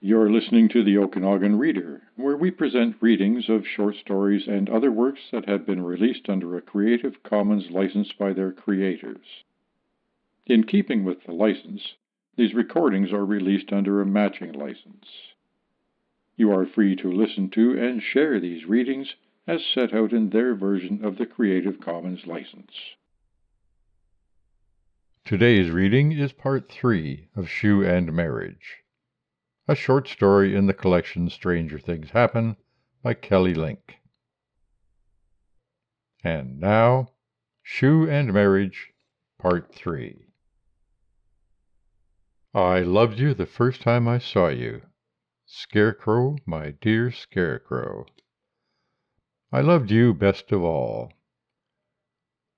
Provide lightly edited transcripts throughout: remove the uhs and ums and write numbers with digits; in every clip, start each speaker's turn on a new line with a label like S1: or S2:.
S1: You're listening to the Okanagan Reader, where we present readings of short stories and other works that have been released under a Creative Commons license by their creators. In keeping with the license, these recordings are released under a matching license. You are free to listen to and share these readings as set out in their version of the Creative Commons license. Today's reading is part 3 of Shoe and Marriage, a short story in the collection Stranger Things Happen by Kelly Link. And now, Shoe and Marriage, part 3. I loved you the first time I saw you. Scarecrow, my dear Scarecrow. I loved you best of all.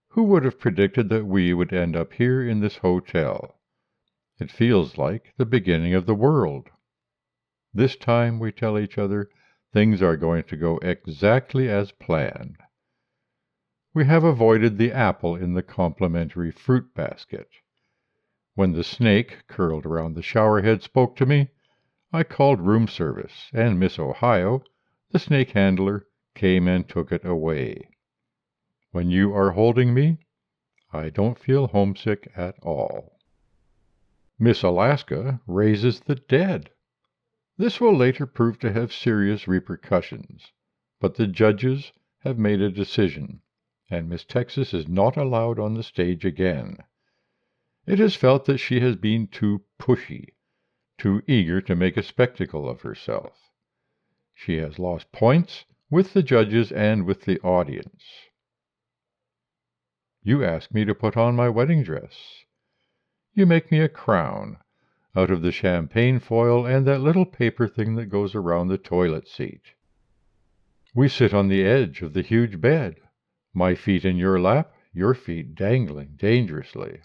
S1: Who would have predicted that we would end up here in this hotel? It feels like the beginning of the world. This time, we tell each other, things are going to go exactly as planned. We have avoided the apple in the complimentary fruit basket. When the snake curled around the shower head spoke to me, I called room service, and Miss Ohio, the snake handler, came and took it away. When you are holding me, I don't feel homesick at all. Miss Alaska raises the dead. This will later prove to have serious repercussions, but the judges have made a decision, and Miss Texas is not allowed on the stage again. It is felt that she has been too pushy, too eager to make a spectacle of herself. She has lost points with the judges and with the audience. You ask me to put on my wedding dress. You make me a crown out of the champagne foil and that little paper thing that goes around the toilet seat. We sit on the edge of the huge bed, my feet in your lap, your feet dangling dangerously.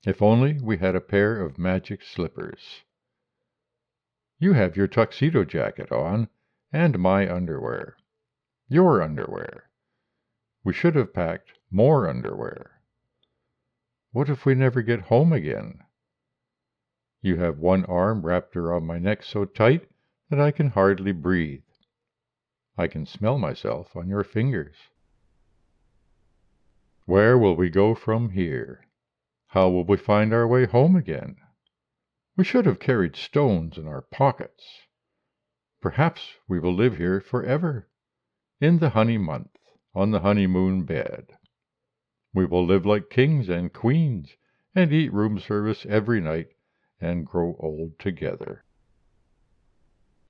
S1: If only we had a pair of magic slippers. You have your tuxedo jacket on, and my underwear. Your underwear. We should have packed more underwear. What if we never get home again? You have one arm wrapped around my neck so tight that I can hardly breathe. I can smell myself on your fingers. Where will we go from here? How will we find our way home again? We should have carried stones in our pockets. Perhaps we will live here forever, in the honey month, on the honeymoon bed. We will live like kings and queens, and eat room service every night, and grow old together.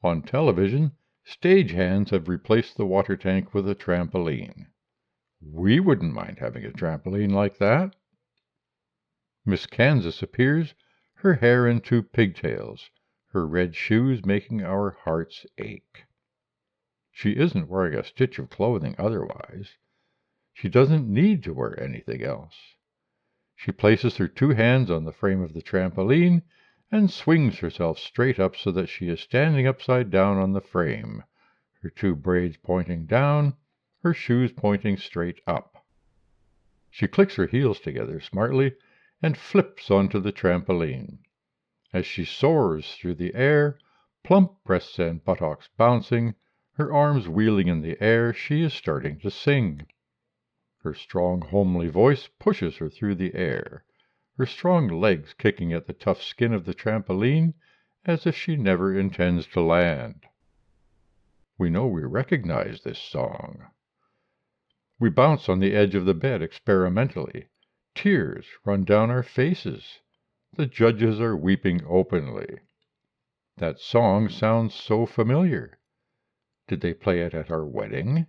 S1: On television, stagehands have replaced the water tank with a trampoline. We wouldn't mind having a trampoline like that. Miss Kansas appears, her hair in 2 pigtails, her red shoes making our hearts ache. She isn't wearing a stitch of clothing otherwise. She doesn't need to wear anything else. She places her 2 hands on the frame of the trampoline and swings herself straight up so that she is standing upside down on the frame, her 2 braids pointing down, her shoes pointing straight up. She clicks her heels together smartly and flips onto the trampoline. As she soars through the air, plump breasts and buttocks bouncing, her arms wheeling in the air, she is starting to sing. Her strong, homely voice pushes her through the air, her strong legs kicking at the tough skin of the trampoline as if she never intends to land. We know we recognize this song. We bounce on the edge of the bed experimentally. Tears run down our faces. The judges are weeping openly. That song sounds so familiar. Did they play it at our wedding?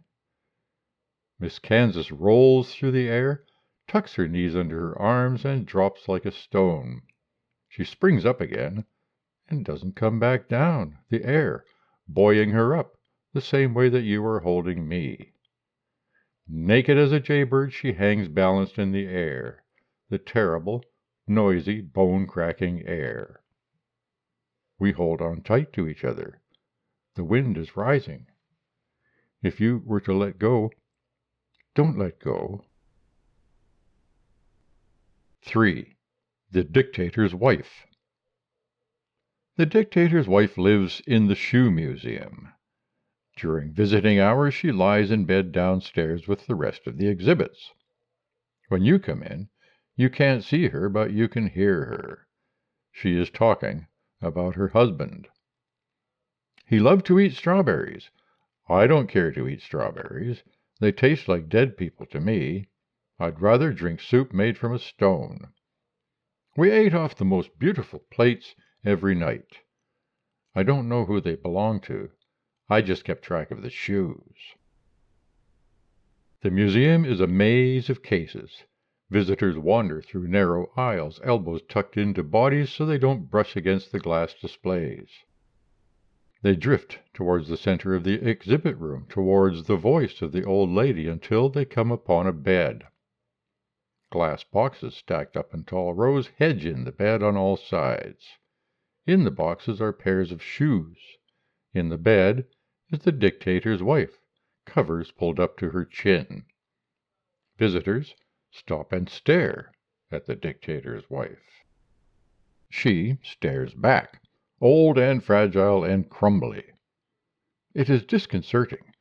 S1: Miss Kansas rolls through the air, tucks her knees under her arms, and drops like a stone. She springs up again and doesn't come back down, the air buoying her up the same way that you are holding me. Naked as a jaybird, she hangs balanced in the air, the terrible, noisy, bone-cracking air. We hold on tight to each other. The wind is rising. If you were to let go, don't let go. 3. The Dictator's Wife. The dictator's wife lives in the shoe museum. During visiting hours, she lies in bed downstairs with the rest of the exhibits. When you come in, you can't see her, but you can hear her. She is talking about her husband. He loved to eat strawberries. I don't care to eat strawberries. They taste like dead people to me. I'd rather drink soup made from a stone. We ate off the most beautiful plates every night. I don't know who they belong to. I just kept track of the shoes. The museum is a maze of cases. Visitors wander through narrow aisles, elbows tucked into bodies so they don't brush against the glass displays. They drift towards the center of the exhibit room, towards the voice of the old lady, until they come upon a bed. Glass boxes stacked up in tall rows hedge in the bed on all sides. In the boxes are pairs of shoes. In the bed is the dictator's wife, covers pulled up to her chin. Visitors stop and stare at the dictator's wife. She stares back, old and fragile and crumbly. It is disconcerting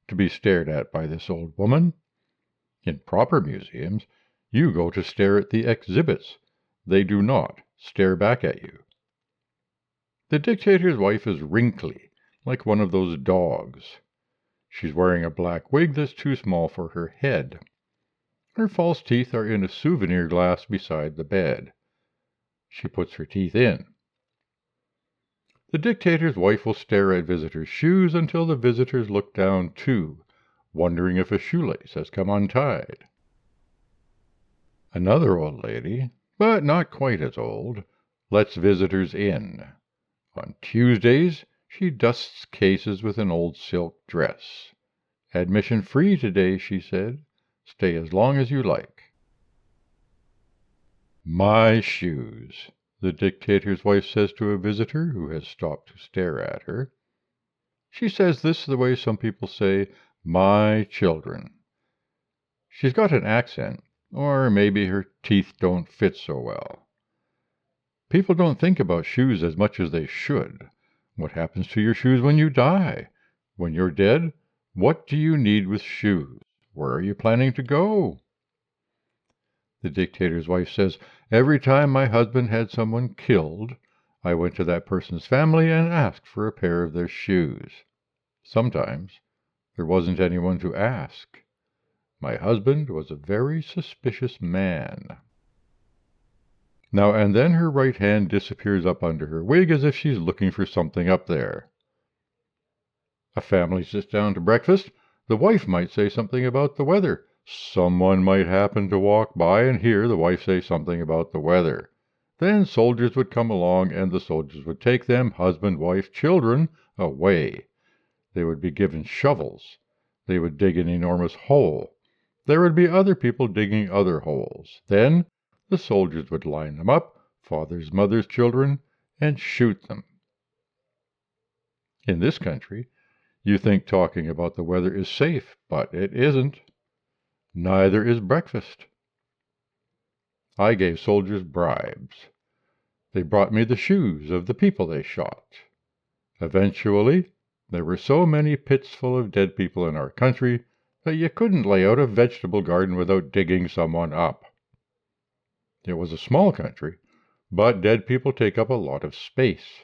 S1: to be stared at by this old woman. In proper museums, you go to stare at the exhibits. They do not stare back at you. The dictator's wife is wrinkly, like one of those dogs. She's wearing a black wig that's too small for her head. Her false teeth are in a souvenir glass beside the bed. She puts her teeth in. The dictator's wife will stare at visitors' shoes until the visitors look down too, wondering if a shoelace has come untied. Another old lady, but not quite as old, lets visitors in. On Tuesdays, she dusts cases with an old silk dress. Admission free today, she said. Stay as long as you like. My shoes, the dictator's wife says to a visitor who has stopped to stare at her. She says this the way some people say, my children. She's got an accent, or maybe her teeth don't fit so well. People don't think about shoes as much as they should. What happens to your shoes when you die? When you're dead, what do you need with shoes? Where are you planning to go? The dictator's wife says, every time my husband had someone killed, I went to that person's family and asked for a pair of their shoes. Sometimes there wasn't anyone to ask. My husband was a very suspicious man. Now and then her right hand disappears up under her wig as if she's looking for something up there. A family sits down to breakfast. The wife might say something about the weather. Someone might happen to walk by and hear the wife say something about the weather. Then soldiers would come along, and the soldiers would take them, husband, wife, children, away. They would be given shovels. They would dig an enormous hole. There would be other people digging other holes. Then the soldiers would line them up, fathers, mothers, children, and shoot them. In this country, you think talking about the weather is safe, but it isn't. Neither is breakfast. I gave soldiers bribes. They brought me the shoes of the people they shot. Eventually, there were so many pits full of dead people in our country that you couldn't lay out a vegetable garden without digging someone up. It was a small country, but dead people take up a lot of space.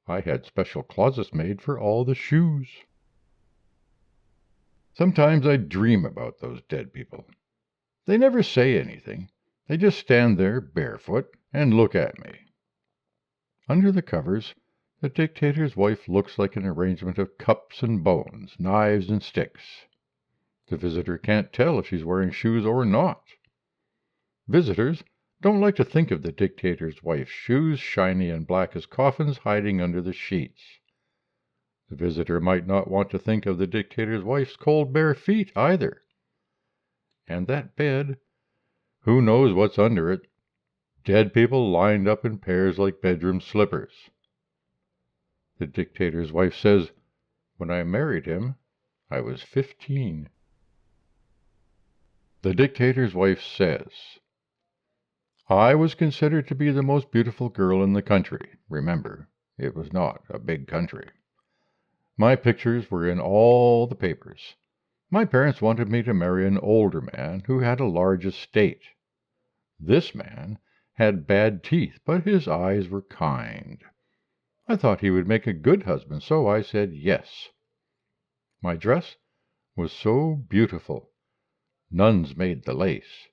S1: I had special closets made for all the shoes. Sometimes I dream about those dead people. They never say anything. They just stand there barefoot and look at me. Under the covers, the dictator's wife looks like an arrangement of cups and bones, knives and sticks. The visitor can't tell if she's wearing shoes or not. Visitors don't like to think of the dictator's wife's shoes, shiny and black as coffins, hiding under the sheets. The visitor might not want to think of the dictator's wife's cold bare feet either. And that bed, who knows what's under it? Dead people lined up in pairs like bedroom slippers. The dictator's wife says, when I married him, I was 15. The dictator's wife says, I was considered to be the most beautiful girl in the country. Remember, it was not a big country. My pictures were in all the papers. My parents wanted me to marry an older man who had a large estate. This man had bad teeth, but his eyes were kind. I thought he would make a good husband, so I said yes. My dress was so beautiful. Nuns made the lace.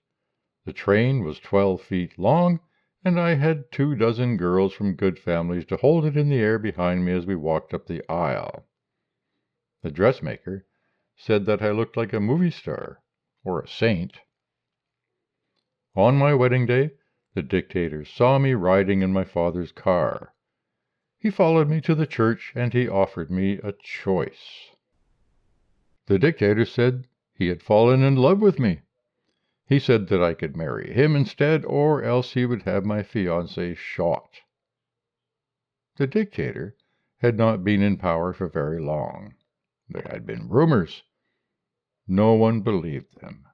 S1: The train was 12 feet long, and I had 24 girls from good families to hold it in the air behind me as we walked up the aisle. The dressmaker said that I looked like a movie star or a saint. On my wedding day, the dictator saw me riding in my father's car. He followed me to the church, and he offered me a choice. The dictator said he had fallen in love with me. He said that I could marry him instead, or else he would have my fiancée shot. The dictator had not been in power for very long. There had been rumors. No one believed them.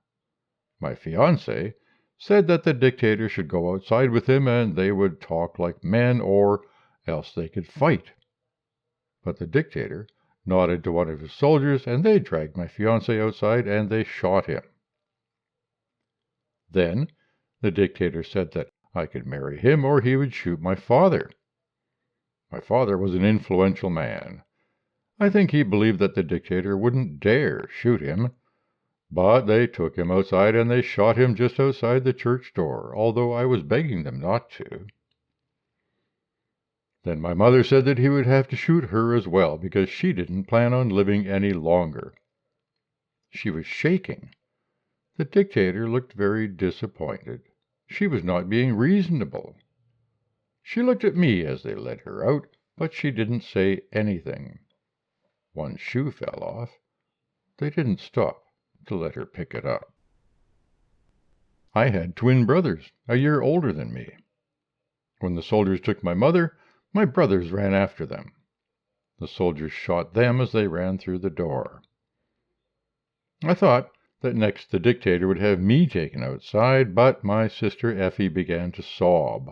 S1: My fiancée said that the dictator should go outside with him and they would talk like men, or else they could fight. But the dictator nodded to one of his soldiers, and they dragged my fiancé outside and they shot him. Then the dictator said that I could marry him or he would shoot my father. My father was an influential man. I think he believed that the dictator wouldn't dare shoot him. But they took him outside and they shot him just outside the church door, although I was begging them not to. Then my mother said that he would have to shoot her as well, because she didn't plan on living any longer. She was shaking. The dictator looked very disappointed. She was not being reasonable. She looked at me as they led her out, but she didn't say anything. One shoe fell off. They didn't stop to let her pick it up. I had twin brothers, a year older than me. When the soldiers took my mother, my brothers ran after them. The soldiers shot them as they ran through the door. I thought that next the dictator would have me taken outside, but my sister Effie began to sob.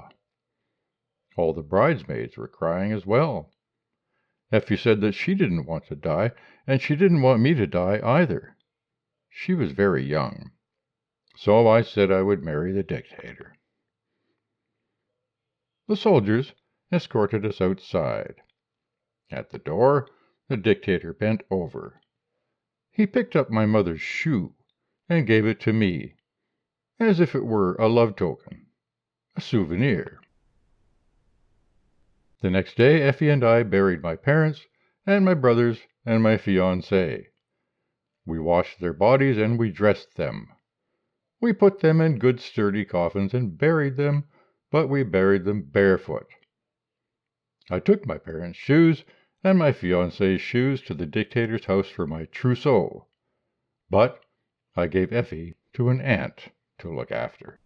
S1: All the bridesmaids were crying as well. Effie said that she didn't want to die, and she didn't want me to die either. She was very young. So I said I would marry the dictator. The soldiers escorted us outside. At the door, the dictator bent over. He picked up my mother's shoe and gave it to me, as if it were a love token, a souvenir. The next day, Effie and I buried my parents and my brothers and my fiancée. We washed their bodies and we dressed them. We put them in good sturdy coffins and buried them, but we buried them barefoot. I took my parents' shoes and my fiancée's shoes to the dictator's house for my trousseau, but I gave Effie to an aunt to look after.